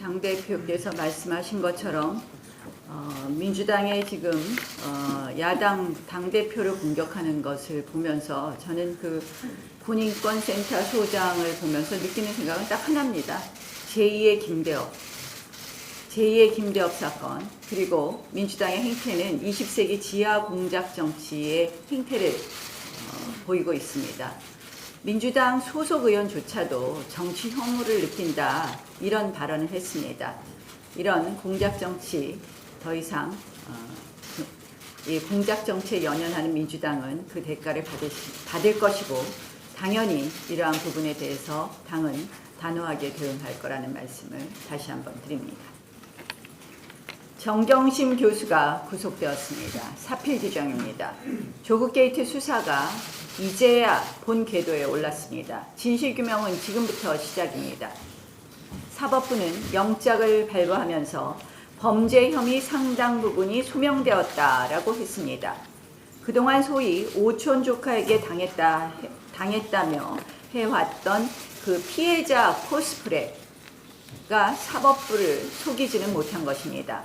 당대표께서 말씀하신 것처럼 민주당의 지금 야당 당대표를 공격하는 것을 보면서 저는 그 군인권센터 소장을 보면서 느끼는 생각은 딱 하나입니다. 제2의 김대엽 사건, 그리고 민주당의 행태는 20세기 지하 공작 정치의 행태를 보이고 있습니다. 민주당 소속 의원조차도 정치 혐오를 느낀다, 이런 발언을 했습니다. 이런 공작 정치, 더 이상 이 공작 정치에 연연하는 민주당은 그 대가를 받을 것이고, 당연히 이러한 부분에 대해서 당은 단호하게 대응할 거라는 말씀을 다시 한번 드립니다. 정경심 교수가 구속되었습니다. 사필 규정입니다. 조국 게이트 수사가 이제야 본 궤도에 올랐습니다. 진실규명은 지금부터 시작입니다. 사법부는 영장을 발부하면서 범죄 혐의 상당 부분이 소명되었다라고 했습니다. 그동안 소위 오촌 조카에게 당했다며 해왔던 그 피해자 코스프레가 사법부를 속이지는 못한 것입니다.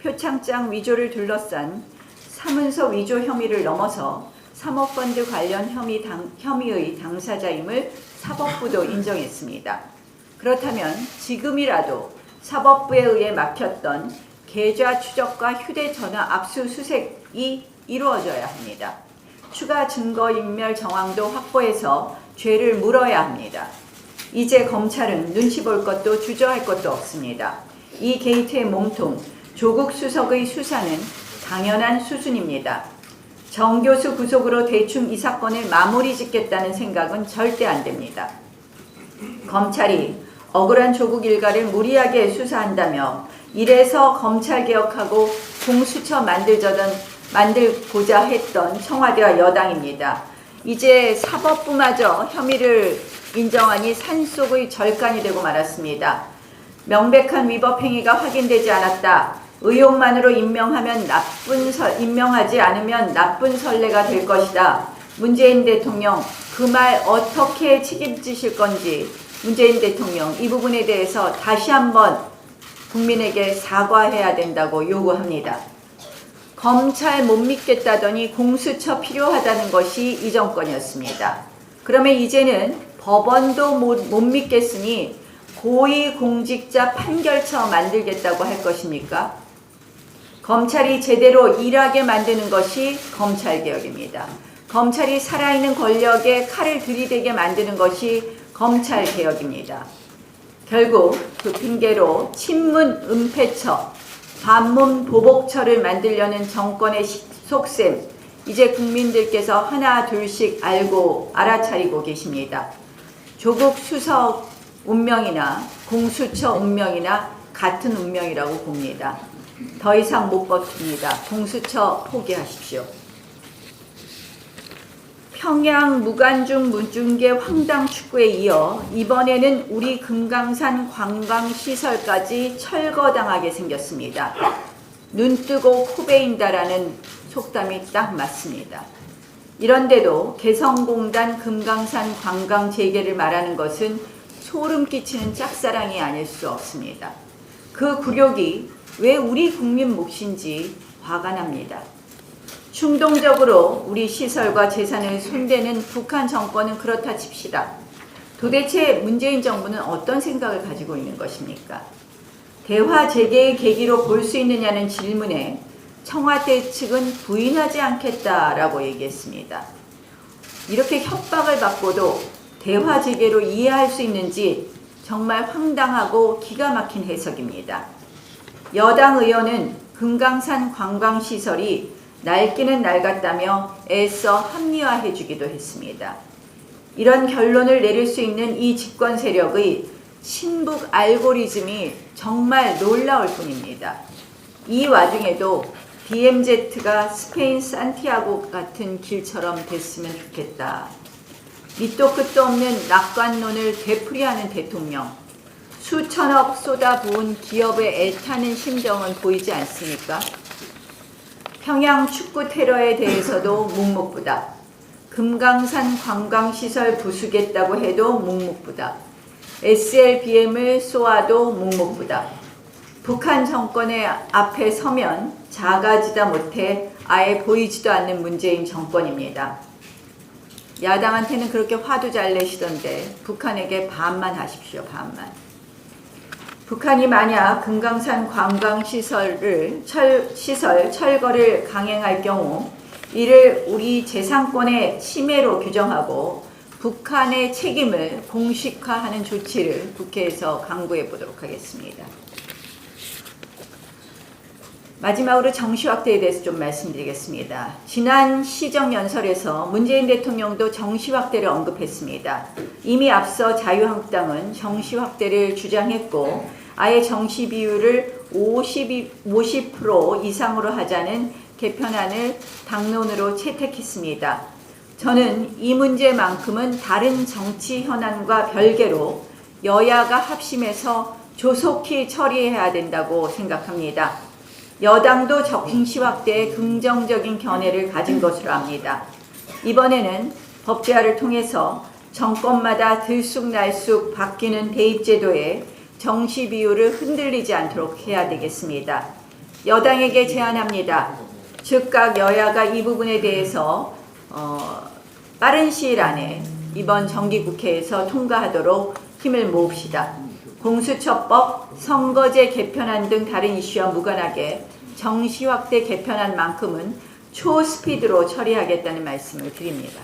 표창장 위조를 둘러싼 사문서 위조 혐의를 넘어서 사모펀드 관련 혐의의 당사자임을 사법부도 인정했습니다. 그렇다면 지금이라도 사법부에 의해 막혔던 계좌 추적과 휴대전화 압수수색이 이루어져야 합니다. 추가 증거인멸 정황도 확보해서 죄를 물어야 합니다. 이제 검찰은 눈치 볼 것도 주저할 것도 없습니다. 이 게이트의 몸통, 조국 수석의 수사는 당연한 수순입니다. 정 교수 구속으로 대충 이 사건을 마무리 짓겠다는 생각은 절대 안 됩니다. 검찰이 억울한 조국 일가를 무리하게 수사한다며 이래서 검찰개혁하고 공수처 만들고자 했던 청와대와 여당입니다. 이제 사법부마저 혐의를 인정하니 산속의 절간이 되고 말았습니다. 명백한 위법 행위가 확인되지 않았다. 의혹만으로 임명하지 않으면 나쁜 선례가 될 것이다. 문재인 대통령, 그 말 어떻게 책임지실 건지 문재인 대통령 이 부분에 대해서 다시 한번 국민에게 사과해야 된다고 요구합니다. 검찰 못 믿겠다더니 공수처 필요하다는 것이 이 정권이었습니다. 그러면 이제는 법원도 못 믿겠으니 고위공직자 판결처 만들겠다고 할 것입니까? 검찰이 제대로 일하게 만드는 것이 검찰개혁입니다. 검찰이 살아있는 권력에 칼을 들이대게 만드는 것이 검찰개혁입니다. 결국 그 핑계로 친문 은폐처, 반문 보복처를 만들려는 정권의 속셈, 이제 국민들께서 하나 둘씩 알아차리고 계십니다. 조국 수석 운명이나 공수처 운명이나 같은 운명이라고 봅니다. 더 이상 못 버팁니다. 공수처 포기하십시오. 평양 무관중 무중계 황당 축구에 이어 이번에는 우리 금강산 관광시설까지 철거당하게 생겼습니다. 눈뜨고 코 베인다라는 속담이 딱 맞습니다. 이런데도 개성공단 금강산 관광 재개를 말하는 것은 소름 끼치는 짝사랑이 아닐 수 없습니다. 그 굴욕이 왜 우리 국민 몫인지 화가 납니다. 충동적으로 우리 시설과 재산을 손대는 북한 정권은 그렇다 칩시다. 도대체 문재인 정부는 어떤 생각을 가지고 있는 것입니까? 대화 재개의 계기로 볼 수 있느냐는 질문에 청와대 측은 부인하지 않겠다라고 얘기했습니다. 이렇게 협박을 받고도 대화 재개로 이해할 수 있는지 정말 황당하고 기가 막힌 해석입니다. 여당 의원은 금강산 관광시설이 낡기는 낡았다며 애써 합리화해주기도 했습니다. 이런 결론을 내릴 수 있는 이 집권 세력의 친북 알고리즘이 정말 놀라울 뿐입니다. 이 와중에도 DMZ가 스페인 산티아고 같은 길처럼 됐으면 좋겠다. 밑도 끝도 없는 낙관론을 되풀이하는 대통령, 수천억 쏟아부은 기업의 애타는 심정은 보이지 않습니까? 평양 축구 테러에 대해서도 묵묵부답, 금강산 관광시설 부수겠다고 해도 묵묵부답, SLBM을 쏘아도 묵묵부답. 북한 정권의 앞에 서면 작아지다 못해 아예 보이지도 않는 문재인 정권입니다. 야당한테는 그렇게 화도 잘 내시던데 북한에게 반만 하십시오. 반만. 북한이 만약 금강산 관광시설 철거를 강행할 경우 이를 우리 재산권의 침해로 규정하고 북한의 책임을 공식화하는 조치를 국회에서 강구해 보도록 하겠습니다. 마지막으로 정시 확대에 대해서 좀 말씀드리겠습니다. 지난 시정연설에서 문재인 대통령도 정시 확대를 언급했습니다. 이미 앞서 자유한국당은 정시 확대를 주장했고 아예 정시 비율을 50% 이상으로 하자는 개편안을 당론으로 채택했습니다. 저는 이 문제만큼은 다른 정치 현안과 별개로 여야가 합심해서 조속히 처리해야 된다고 생각합니다. 여당도 정시 확대에 긍정적인 견해를 가진 것으로 압니다. 이번에는 법제화를 통해서 정권마다 들쑥날쑥 바뀌는 대입제도에 정시 비율을 흔들리지 않도록 해야 되겠습니다. 여당에게 제안합니다. 즉각 여야가 이 부분에 대해서 빠른 시일 안에 이번 정기국회에서 통과하도록 힘을 모읍시다. 공수처법, 선거제 개편안 등 다른 이슈와 무관하게 정시 확대 개편안만큼은 초스피드로 처리하겠다는 말씀을 드립니다.